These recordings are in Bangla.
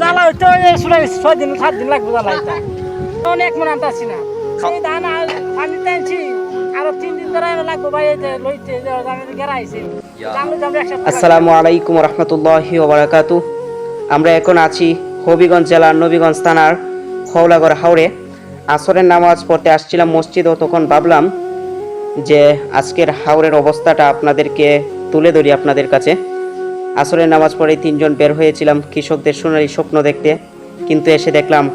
জ্বালা হইতো 6 দিন 7 দিন লাগবে জ্বালা এটা অনেক মন আনতাছি না সেই ধান পানি টানছি আরো 3 দিন ধরে লাগবে ভাই এই যে লইতে জানি গেরা আইছে আসসালামু আলাইকুম রহমতুল্লাহি ওয়া বারাকাতুহু। আমরা এখন আছি হবিগঞ্জ জেলার নবীগঞ্জ থানার খওলাগড় হাওরে। আসরের নামাজ পড়তে আসছিলাম মসজিদ, ও তখন ভাবলাম যে আজকের হাওরের অবস্থাটা আপনাদেরকে তুলে ধরি আপনাদের কাছে। আসরের নামাজ পড়ে 3 জন বের হয়েছিলাম কৃষকদের সোনালী স্বপ্ন দেখতে, কিন্তু এসে দেখলাম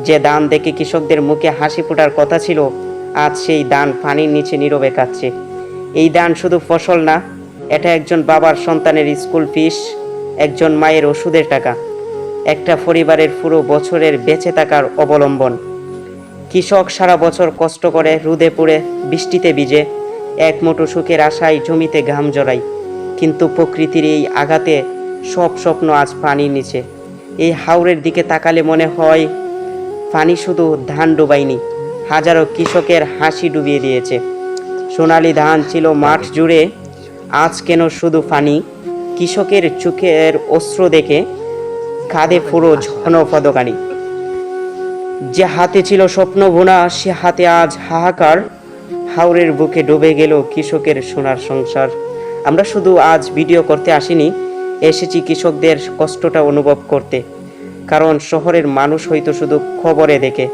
যে ধান দেখে কৃষকদের মুখে হাসি ফোটার কথা ছিল, আজ সেই ধান পানির নিচে নীরবে কাঁদছে। এই ধান শুধু ফসল না, এটা একজন বাবার সন্তানের স্কুল ফিস, একজন মায়ের ওষুধের টাকা, একটা পরিবারের পুরো বছরের বেঁচে থাকার অবলম্বন। কৃষক সারা বছর কষ্ট করে রোদে পুড়ে বৃষ্টিতে ভিজে এক মুঠো সুখের আশায় জমিতে ঘাম জড়ায়, কিন্তু প্রকৃতির এই আঘাতে সব স্বপ্ন আজ পানির নিচে। এই হাওরের দিকে তাকালে মনে হয় পানি শুধু ধান ডুবায়নি, হাজারো কৃষকের হাসি ডুবিয়ে দিয়েছে। সোনালি ধান ছিল মাঠ জুড়ে, আজ কেন শুধু পানি? কৃষকের চোখের অস্ত্র দেখে কাঁধে পুরো জনপদকানি। যে হাতে ছিল স্বপ্ন বোনা, সে হাতে আজ হাহাকার। হাওরের বুকে ডুবে গেল কৃষকের সোনার সংসার। আমরা শুধু আজ ভিডিও করতে আসিনি, এসেছি কৃষকদের কষ্টটা অনুভব করতে। কারণ শহরের মানুষ হয়তো শুধু খবরে দেখে,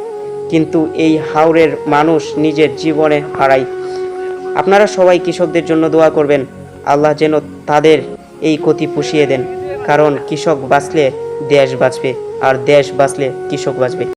কিন্তু এই হাওরের মানুষ নিজের জীবনে হারায়। আপনারা সবাই কৃষকদের জন্য দোয়া করবেন, আল্লাহ যেন তাদের এই ক্ষতি পুষিয়ে দেন। কারণ কৃষক বাঁচলে দেশ বাঁচবে, আর দেশ বাঁচলে কৃষক বাঁচবে।